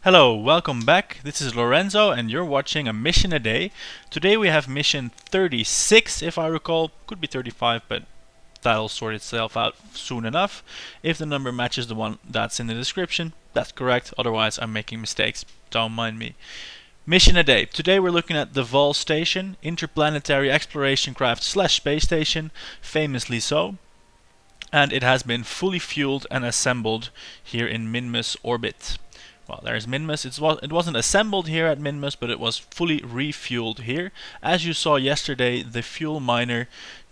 Hello, welcome back. This is Lorenzo and you're watching a mission a day. Today we have mission 36 if I recall. Could be 35 but that'll sort itself out soon enough. If the number matches the one that's in the description, that's correct. Otherwise I'm making mistakes. Don't mind me. Mission a day. Today we're looking at the Vall station, interplanetary exploration craft / space station, famously so. And it has been fully fueled and assembled here in Minmus orbit. Well, there's Minmus. It wasn't assembled here at Minmus, but it was fully refueled here. As you saw yesterday, the fuel miner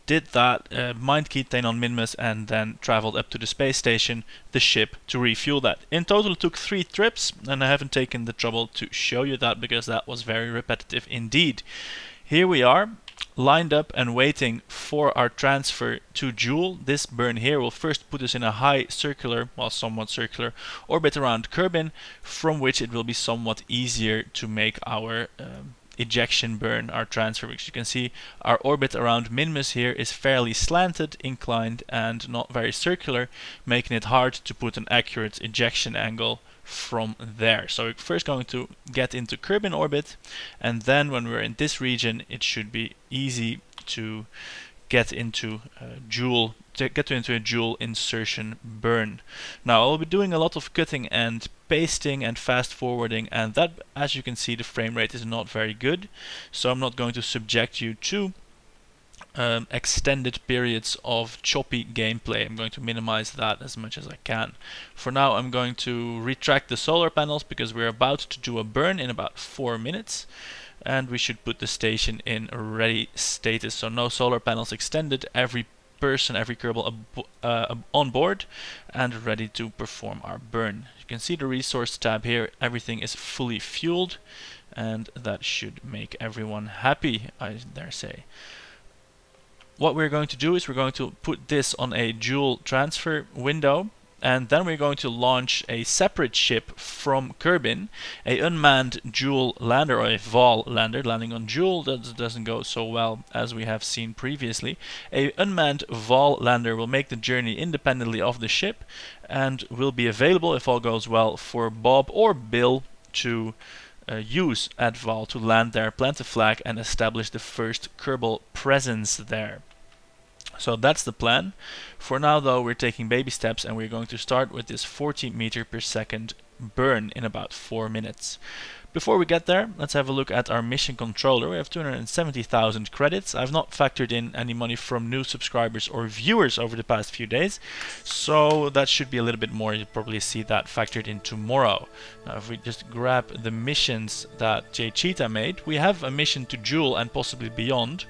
did that, mined ketane on Minmus, and then traveled up to the space station, the ship, to refuel that. In total it took 3 trips, and I haven't taken the trouble to show you that because that was very repetitive indeed. Here we are, lined up and waiting for our transfer to Joule. This burn here will first put us in a high circular, well somewhat circular, orbit around Kerbin, from which it will be somewhat easier to make our ejection burn, our transfer, which you can see our orbit around Minmus here is fairly slanted, inclined and not very circular, making it hard to put an accurate ejection angle from there. So we're first going to get into Kerbin orbit, and then when we're in this region it should be easy to get into Joule, into a Joule insertion burn. Now I'll be doing a lot of cutting and pasting and fast forwarding, and that, as you can see, the frame rate is not very good, so I'm not going to subject you to extended periods of choppy gameplay. I'm going to minimize that as much as I can. For now I'm going to retract the solar panels because we're about to do a burn in about 4 minutes, and we should put the station in ready status. So no solar panels extended, every person, every Kerbal on board and ready to perform our burn. You can see the resource tab here, everything is fully fueled, and that should make everyone happy, I dare say. What we're going to do is we're going to put this on a Joule transfer window, and then we're going to launch a separate ship from Kerbin, a unmanned Joule lander, or a Vall lander landing on Joule. That doesn't go so well as we have seen previously. A unmanned Vall lander will make the journey independently of the ship and will be available, if all goes well, for Bob or Bill to use at Vall to land there, plant a flag and establish the first Kerbal presence there. So that's the plan. For now though, we're taking baby steps and we're going to start with this 40 meter per second burn in about 4 minutes. Before we get there, let's have a look at our mission controller. We have 270,000 credits. I've not factored in any money from new subscribers or viewers over the past few days, so that should be a little bit more. You'll probably see that factored in tomorrow. Now if we just grab the missions that J Cheetah made, we have a mission to Joule and possibly beyond.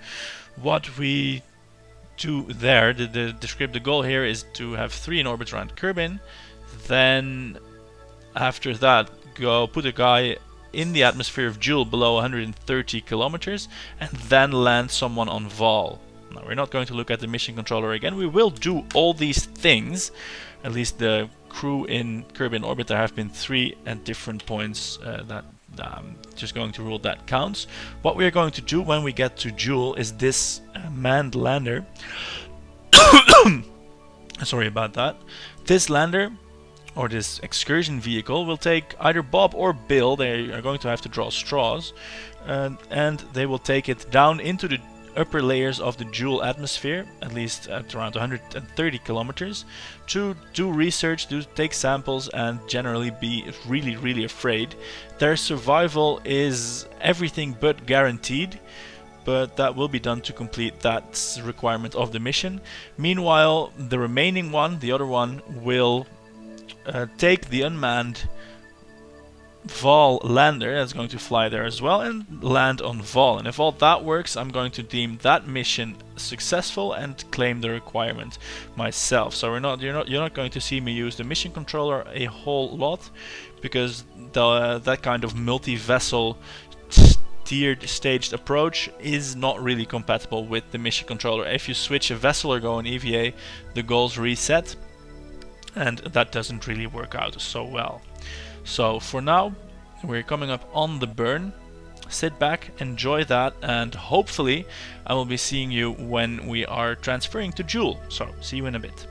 What we do there, the goal here is to have 3 in orbit around Kerbin, then after that go put a guy in the atmosphere of Joule below 130 kilometers and then land someone on Vall. Now we're not going to look at the mission controller again. We will do all these things, at least the crew in Kerbin orbit. There have been 3 at different points that I'm just going to rule that counts. What we are going to do when we get to Joule is this manned lander. Sorry about that. This lander, or this excursion vehicle, will take either Bob or Bill. They are going to have to draw straws, and they will take it down into the upper layers of the Joule atmosphere, at least at around 130 kilometers, to do research, take samples, and generally be really afraid. Their survival is everything but guaranteed, but that will be done to complete that requirement of the mission. Meanwhile, the remaining one, the other one, will take the unmanned Vall lander that's going to fly there as well and land on Vall. And if all that works, I'm going to deem that mission successful and claim the requirement myself. So you're not going to see me use the mission controller a whole lot, because that kind of multi-vessel tiered staged approach is not really compatible with the mission controller. If you switch a vessel or go on EVA, the goals reset, and that doesn't really work out so well. So for now, we're coming up on the burn. Sit back, enjoy that, and hopefully I will be seeing you when we are transferring to Joule. So see you in a bit.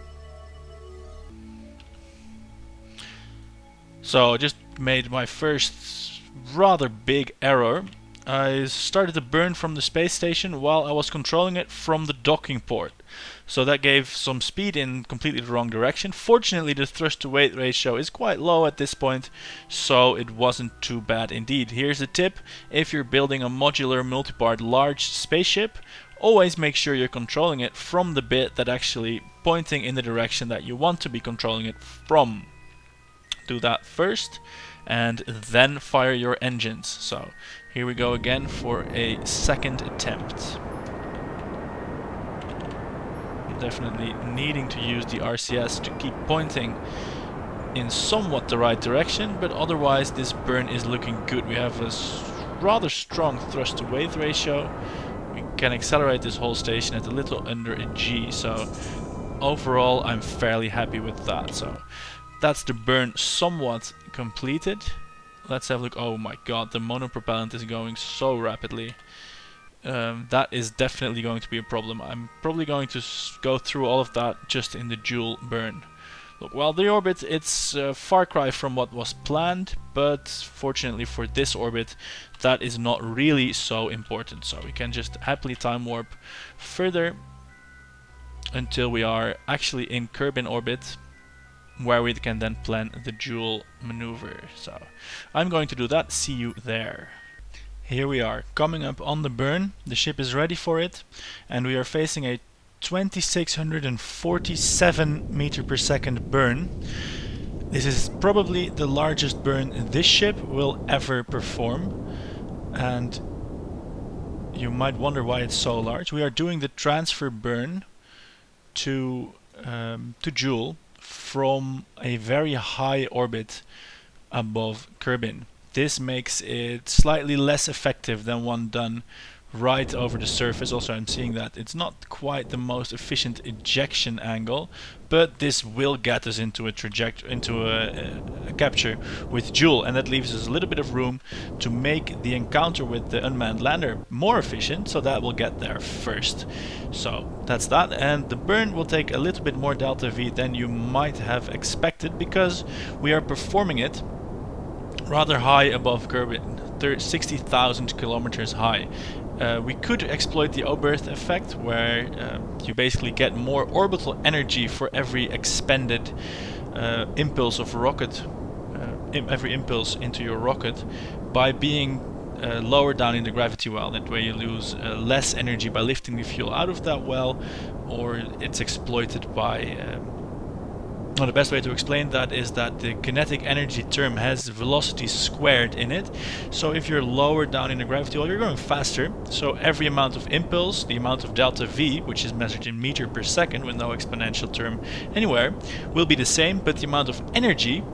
So just made my first rather big error. I started to burn from the space station while I was controlling it from the docking port. So that gave some speed in completely the wrong direction. Fortunately, the thrust to weight ratio is quite low at this point, so it wasn't too bad indeed. Here's a tip: if you're building a modular multi-part large spaceship, always make sure you're controlling it from the bit that actually pointing in the direction that you want to be controlling it from. Do that first and then fire your engines. So here we go again for a second attempt. Definitely needing to use the RCS to keep pointing in somewhat the right direction, but otherwise this burn is looking good. We have a rather strong thrust to weight ratio. We can accelerate this whole station at a little under a G, so overall I'm fairly happy with that. So that's the burn somewhat completed. Let's have a look. Oh my god, the monopropellant is going so rapidly. That is definitely going to be a problem. I'm probably going to go through all of that just in the dual burn. Look, well, the orbit, it's a far cry from what was planned, but fortunately for this orbit, that is not really so important. So we can just happily time warp further until we are actually in Kerbin orbit, where we can then plan the dual maneuver. So I'm going to do that. See you there. Here we are, coming up on the burn. The ship is ready for it, and we are facing a 2647 meter per second burn. This is probably the largest burn this ship will ever perform, and you might wonder why it's so large. We are doing the transfer burn to Joule from a very high orbit above Kerbin. This makes it slightly less effective than one done right over the surface. Also, I'm seeing that it's not quite the most efficient ejection angle, but this will get us into a capture with Joule, and that leaves us a little bit of room to make the encounter with the unmanned lander more efficient, so that will get there first. So that's that, and the burn will take a little bit more delta V than you might have expected, because we are performing it rather high above Kerbin, 60,000 kilometers high. We could exploit the Oberth effect, where you basically get more orbital energy for every expended impulse of rocket, every impulse into your rocket, by being lower down in the gravity well. That way you lose less energy by lifting the fuel out of that well, or it's exploited by well, the best way to explain that is that the kinetic energy term has velocity squared in it. So if you're lower down in the gravity well, you're going faster. So every amount of impulse, the amount of delta V, which is measured in meter per second with no exponential term anywhere, will be the same, but the amount of energy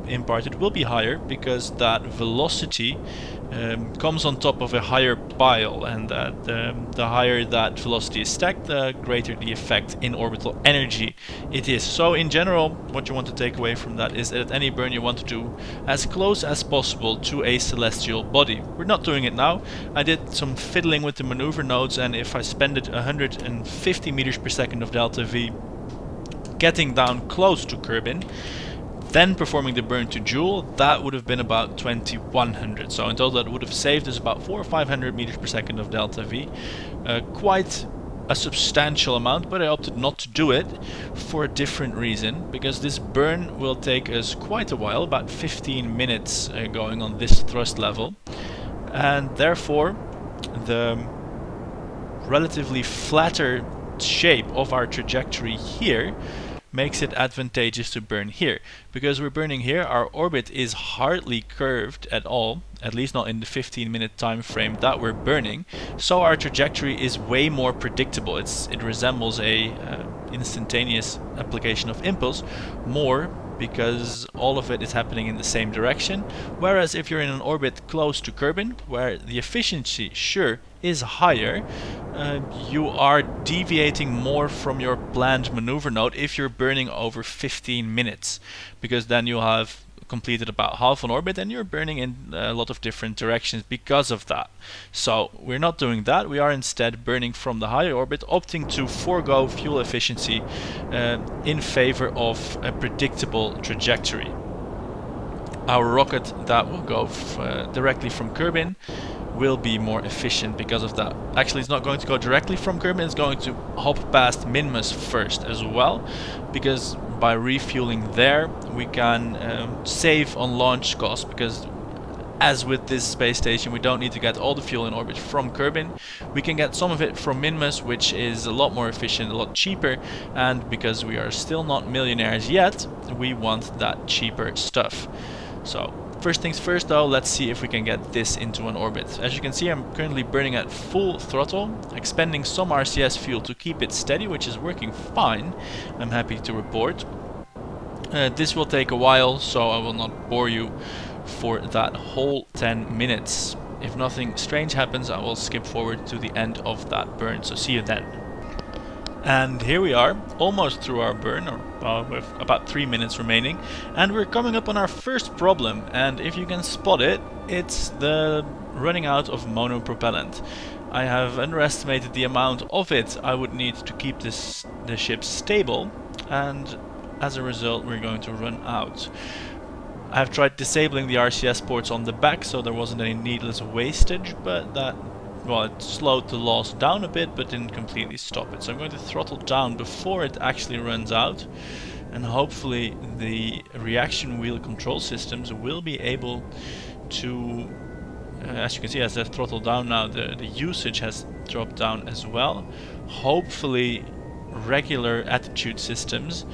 imparted will be higher, because that velocity comes on top of a higher pile, and that the higher that velocity is stacked, the greater the effect in orbital energy it is. So in general, what you want to take away from that is that at any burn you want to do as close as possible to a celestial body. We're not doing it now. I did some fiddling with the maneuver nodes, and if I spended 150 meters per second of delta V getting down close to Kerbin, then performing the burn to Joule, that would have been about 2100. So in total that would have saved us about 400 or 500 meters per second of delta V. Quite a substantial amount, but I opted not to do it for a different reason, because this burn will take us quite a while, about 15 minutes going on this thrust level, and therefore the relatively flatter shape of our trajectory here makes it advantageous to burn here. Because we're burning here, our orbit is hardly curved at all, at least not in the 15-minute time frame that we're burning, so our trajectory is way more predictable. It resembles a instantaneous application of impulse more, because all of it is happening in the same direction. Whereas if you're in an orbit close to Kerbin, where the efficiency sure is higher, you are deviating more from your planned maneuver node if you're burning over 15 minutes, because then you'll have completed about half an orbit and you're burning in a lot of different directions because of that. So we're not doing that. We are instead burning from the higher orbit, opting to forego fuel efficiency in favor of a predictable trajectory. our rocket that will go directly from Kerbin will be more efficient because of that. Actually, it's not going to go directly from Kerbin, it's going to hop past Minmus first as well, because by refueling there we can save on launch costs, because as with this space station we don't need to get all the fuel in orbit from Kerbin. We can get some of it from Minmus, which is a lot more efficient, a lot cheaper, and because we are still not millionaires yet, we want that cheaper stuff. So first things first though, let's see if we can get this into an orbit. As you can see, I'm currently burning at full throttle, expending some RCS fuel to keep it steady, which is working fine, I'm happy to report. This will take a while, so I will not bore you for that whole 10 minutes. If nothing strange happens, I will skip forward to the end of that burn, so see you then. And here we are, almost through our burn, or with about 3 minutes remaining, and we're coming up on our first problem, and if you can spot it, it's the running out of monopropellant. I have underestimated the amount of it I would need to keep the ship stable, and as a result we're going to run out. I've tried disabling the RCS ports on the back so there wasn't any needless wastage, but that, well, it slowed the loss down a bit but didn't completely stop it. So I'm going to throttle down before it actually runs out, and hopefully the reaction wheel control systems will be able to, as you can see, as I throttle down now, the usage has dropped down as well. Hopefully regular attitude systems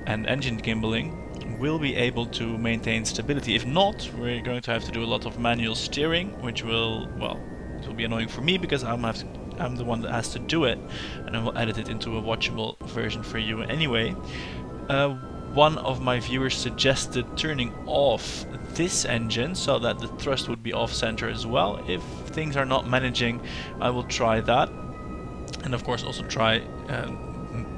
and engine gimbaling will be able to maintain stability. If not, we're going to have to do a lot of manual steering, which will, well, it will be annoying for me because I'm the one that has to do it, and I will edit it into a watchable version for you anyway. One of my viewers suggested turning off this engine so that the thrust would be off center as well. If things are not managing, I will try that, and of course also try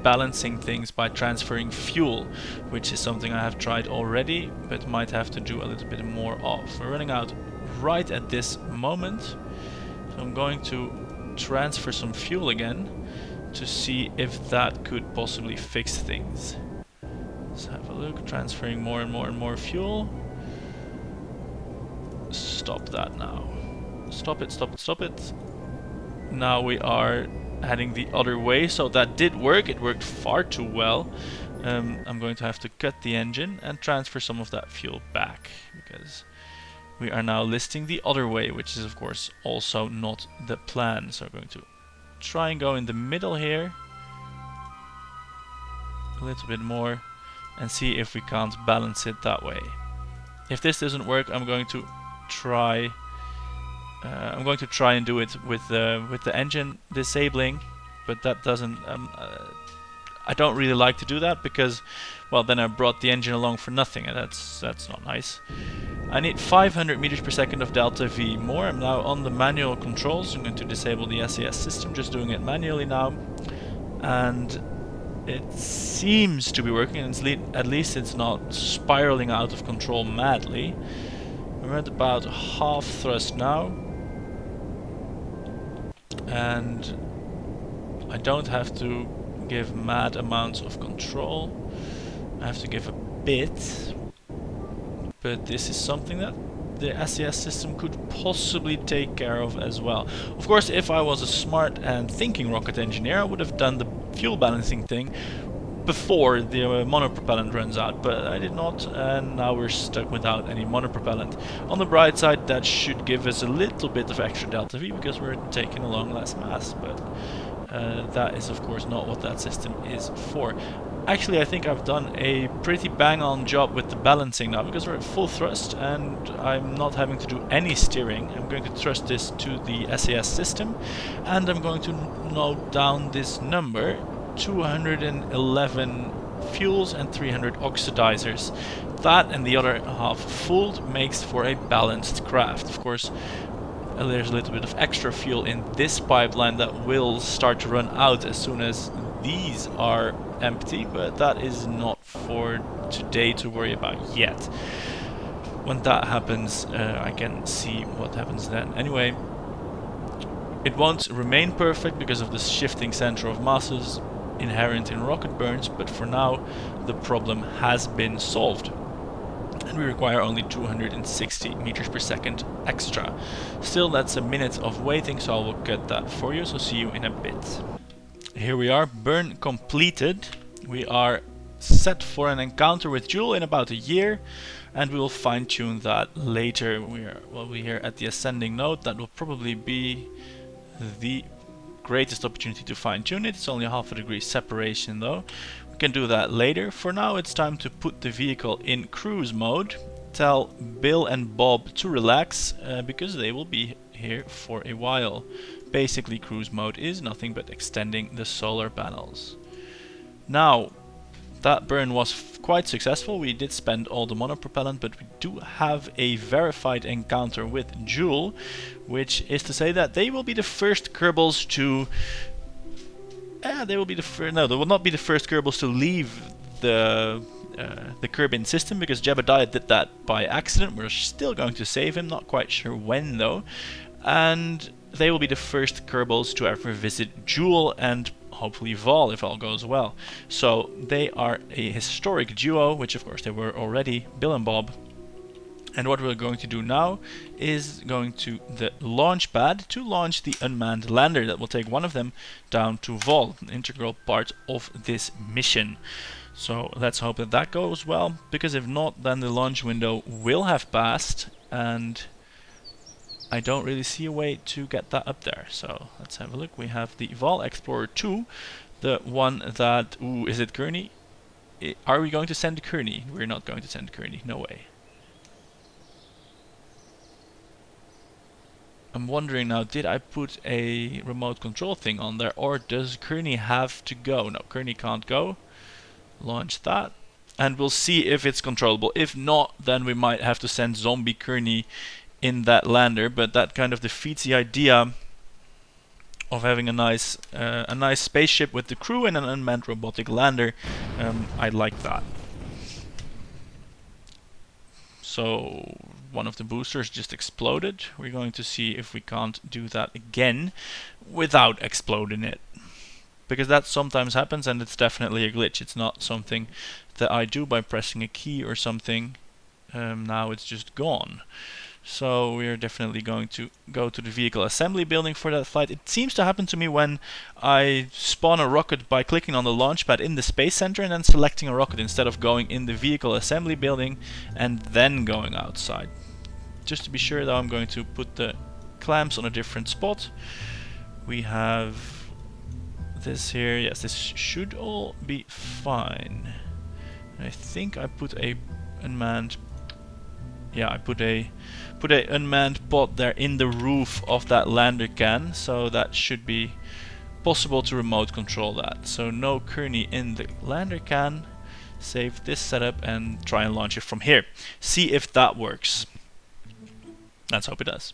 balancing things by transferring fuel, which is something I have tried already but might have to do a little bit more of. We're running out right at this moment, so I'm going to transfer some fuel again to see if that could possibly fix things. Let's have a look, transferring more and more and more fuel. Stop that now. Stop it, stop it, stop it. Now we are heading the other way, so that did work. It worked far too well. I'm going to have to cut the engine and transfer some of that fuel back, because we are now listing the other way, which is of course also not the plan. So I'm going to try and go in the middle here a little bit more and see if we can't balance it that way. If this doesn't work, I'm going to try and do it with the engine disabling, but that doesn't. I don't really like to do that because, well, then I brought the engine along for nothing, and that's not nice. I need 500 meters per second of delta V more. I'm now on the manual controls. I'm going to disable the SAS system, just doing it manually now, and it seems to be working. And at least it's not spiraling out of control madly. We're at about half thrust now, and I don't have to give mad amounts of control. I have to give a bit, but this is something that the SES system could possibly take care of as well. Of course, if I was a smart and thinking rocket engineer, I would have done the fuel balancing thing before the monopropellant runs out, but I did not, and now we're stuck without any monopropellant. On the bright side, that should give us a little bit of extra delta V because we're taking along less mass, but that is of course not what that system is for. Actually, I think I've done a pretty bang-on job with the balancing now, because we're at full thrust and I'm not having to do any steering. I'm going to thrust this to the SAS system, and I'm going to note down this number: 211 fuels and 300 oxidizers. That and the other half fueled makes for a balanced craft. Of course, there's a little bit of extra fuel in this pipeline that will start to run out as soon as these are empty, but that is not for today to worry about yet. When that happens, I can see what happens then. Anyway, it won't remain perfect because of the shifting center of masses inherent in rocket burns, but for now the problem has been solved. and we require only 260 meters per second extra. Still, that's a minute of waiting, so I will get that for you, so see you in a bit. Here we are, burn completed. We are set for an encounter with Jewel in about a year, and we will fine-tune that later. We're here at the ascending node. That will probably be the greatest opportunity to fine-tune it. It's only half a degree separation though. We can do that later. For now it's time to put the vehicle in cruise mode. Tell Bill and Bob to relax because they will be here for a while. Basically cruise mode is nothing but extending the solar panels. Now that burn was quite successful. We did spend all the monopropellant, but we do have a verified encounter with Jewel, which is to say that they will be the first Kerbals to... they will not be the first Kerbals to leave the Kerbin system, because Jebediah did that by accident. We're still going to save him, not quite sure when though. And they will be the first Kerbals to ever visit Jewel and hopefully Vall, if all goes well. So they are a historic duo, which of course they were already, Bill and Bob. And what we're going to do now is going to the launch pad to launch the unmanned lander that will take one of them down to Vall, an integral part of this mission. So let's hope that that goes well, because if not, then the launch window will have passed, and I don't really see a way to get that up there. So let's have a look. We have the Vall Explorer 2, the one that... Ooh, is it Kearney? Are we going to send Kearney? We're not going to send Kearney, no way. I'm wondering now, did I put a remote control thing on there, or does Kearney have to go? No, Kearney can't go. Launch that, and we'll see if it's controllable. If not, then we might have to send Zombie Kearney in that lander, but that kind of defeats the idea of having a nice spaceship with the crew and an unmanned robotic lander. I like that. So one of the boosters just exploded. We're going to see if we can't do that again without exploding it, because that sometimes happens, and it's definitely a glitch. It's not something that I do by pressing a key or something. Now it's just gone. So we're definitely going to go to the vehicle assembly building for that flight. It seems to happen to me when I spawn a rocket by clicking on the launch pad in the space center and then selecting a rocket instead of going in the vehicle assembly building and then going outside. Just to be sure though, I'm going to put the clamps on a different spot. We have this here. Yes, this should all be fine. I think I put a unmanned... Yeah, I put a unmanned pod there in the roof of that lander can, so that should be possible to remote control that. So no Kearney in the lander can. Save this setup and try and launch it from here. See if that works. Let's hope it does.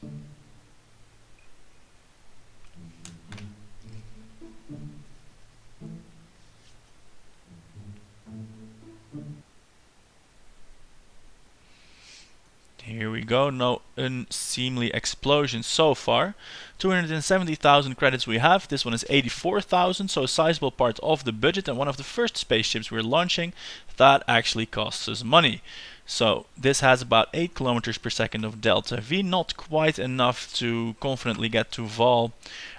Here we go, no unseemly explosions so far. 270,000 credits we have. This one is 84,000, so a sizable part of the budget, and one of the first spaceships we're launching that actually costs us money. So this has about 8 kilometers per second of delta V, not quite enough to confidently get to Vall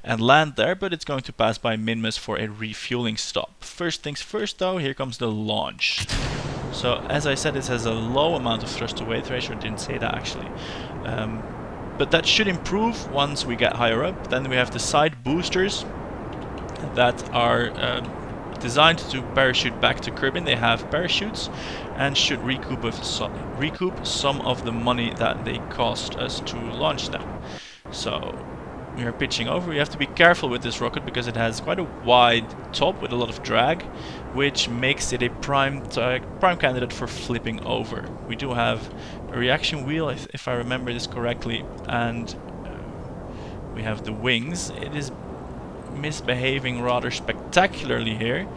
and land there, but it's going to pass by Minmus for a refueling stop. First things first though, here comes the launch. So as I said, this has a low amount of thrust to weight ratio. I didn't say that actually. But that should improve once we get higher up. Then we have the side boosters that are designed to parachute back to Kerbin. They have parachutes and should recoup some of the money that they cost us to launch them. So we are pitching over. You have to be careful with this rocket because it has quite a wide top with a lot of drag, which makes it a prime candidate for flipping over. We do have a reaction wheel, if I remember this correctly, and we have the wings. It is misbehaving rather spectacularly here,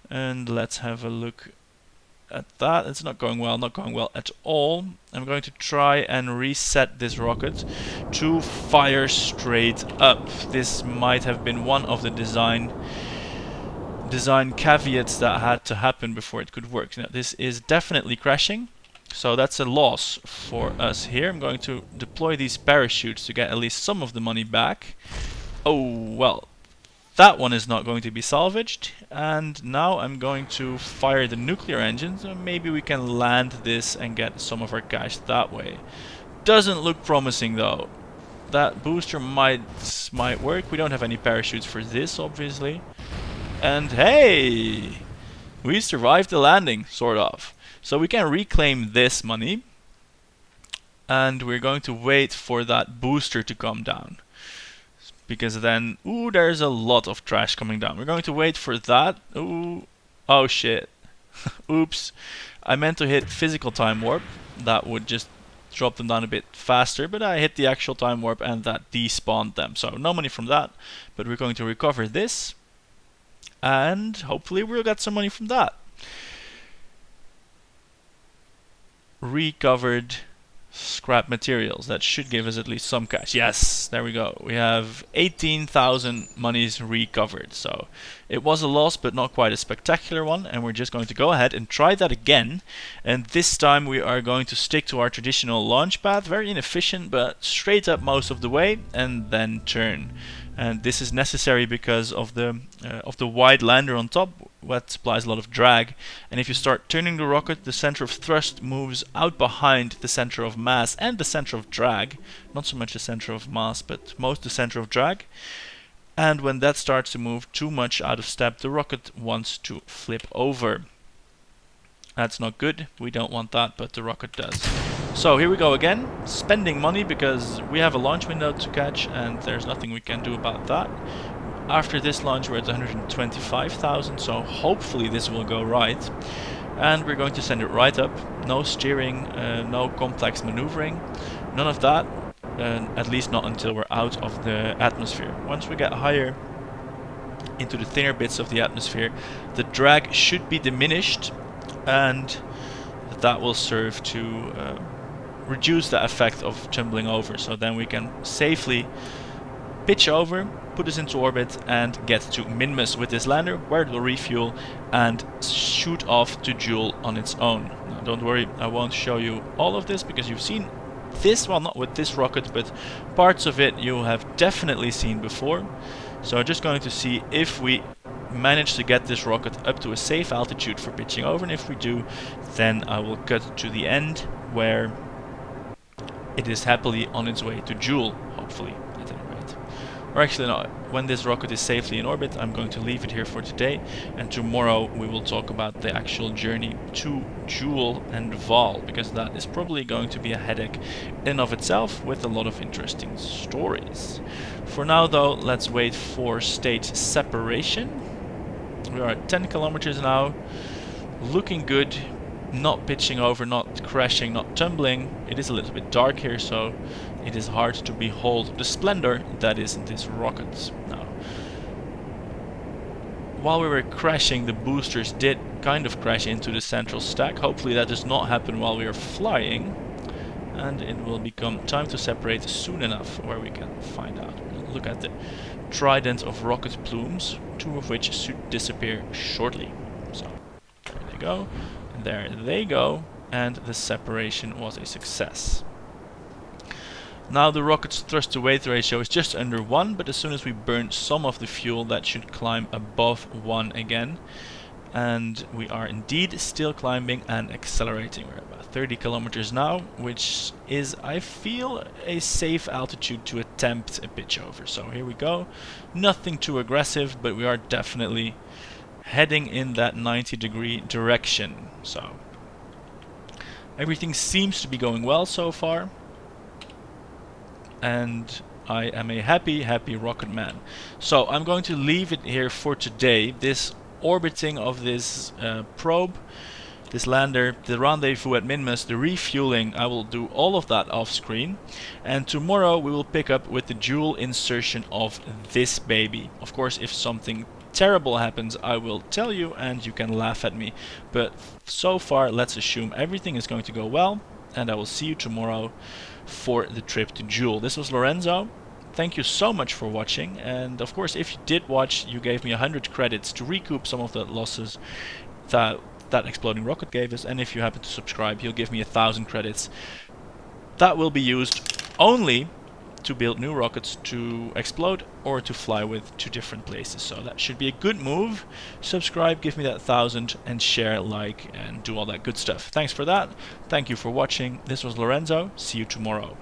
and let's have a look at that. It's not going well at all. I'm going to try and reset this rocket to fire straight up. This might have been one of the design caveats that had to happen before it could work. Now this is definitely crashing, So that's a loss for us here. I'm going to deploy these parachutes to get at least some of the money back. Oh, well, that one is not going to be salvaged. And now I'm going to fire the nuclear engines. And maybe we can land this and get some of our cash that way. Doesn't look promising though. That booster might work. We don't have any parachutes for this, obviously. And hey! We survived the landing, sort of. So we can reclaim this money. And we're going to wait for that booster to come down. Because then, ooh, there's a lot of trash coming down. We're going to wait for that. Ooh, oh shit. Oops. I meant to hit physical time warp. That would just drop them down a bit faster. But I hit the actual time warp and that despawned them. So no money from that. But we're going to recover this. And hopefully we'll get some money from that. Recovered scrap materials. That should give us at least some cash. Yes, there we go. We have 18,000 monies recovered. So it was a loss, but not quite a spectacular one. And we're just going to go ahead and try that again. And this time we are going to stick to our traditional launch path. Very inefficient, but straight up most of the way, and then turn. And this is necessary because of the wide lander on top, what supplies a lot of drag. And if you start turning the rocket, the center of thrust moves out behind the center of mass and the center of drag. Not so much the center of mass, but most the center of drag. And when that starts to move too much out of step, the rocket wants to flip over. That's not good. We don't want that, but the rocket does. So here we go again, spending money because we have a launch window to catch and there's nothing we can do about that. After this launch we're at 125,000, so hopefully this will go right. And we're going to send it right up. No steering, no complex maneuvering, none of that. At least not until we're out of the atmosphere. Once we get higher into the thinner bits of the atmosphere, the drag should be diminished, and that will serve to reduce the effect of tumbling over. So then we can safely pitch over, put this into orbit, and get to Minmus with this lander, where it will refuel and shoot off to Joule on its own. Now, don't worry, I won't show you all of this because you've seen this, well, not with this rocket, but parts of it you have definitely seen before. So I'm just going to see if we manage to get this rocket up to a safe altitude for pitching over, and if we do, then I will cut to the end where it is happily on its way to Joule, hopefully, at any rate. Or actually no, when this rocket is safely in orbit, I'm going to leave it here for today, and tomorrow we will talk about the actual journey to Joule and Vall, because that is probably going to be a headache in and of itself with a lot of interesting stories. For now though, let's wait for state separation. We are at 10 kilometers now, looking good, not pitching over, not crashing, not tumbling. It is a little bit dark here, so it is hard to behold the splendor that is this rocket. Now, while we were crashing, the boosters did kind of crash into the central stack. Hopefully that does not happen while we are flying, and it will become time to separate soon enough, where we can find out. Look at the trident of rocket plumes, two of which should disappear shortly. So there they go, and there they go, and the separation was a success. Now the rocket's thrust to weight ratio is just under 1, but as soon as we burn some of the fuel, that should climb above 1 again. And we are indeed still climbing and accelerating. We're about 30 kilometers now, which is, I feel, a safe altitude to attempt a pitch over. So here we go. Nothing too aggressive, but we are definitely heading in that 90-degree direction. So everything seems to be going well so far, and I am a happy rocket man. So I'm going to leave it here for today. This orbiting of this probe, this lander, the rendezvous at Minmus, the refueling, I will do all of that off screen, and tomorrow we will pick up with the Joule insertion of this baby. Of course, if something terrible happens, I will tell you and you can laugh at me, but so far let's assume everything is going to go well, and I will see you tomorrow for the trip to Joule. This was Lorenzo. Thank you so much for watching, and of course if you did watch, you gave me 100 credits to recoup some of the losses. That that exploding rocket gave us, and if you happen to subscribe, he'll give me 1,000 credits. That will be used only to build new rockets to explode or to fly with to different places. So that should be a good move. Subscribe, give me that 1,000, and share, like, and do all that good stuff. Thanks for that. Thank you for watching. This was Lorenzo. See you tomorrow.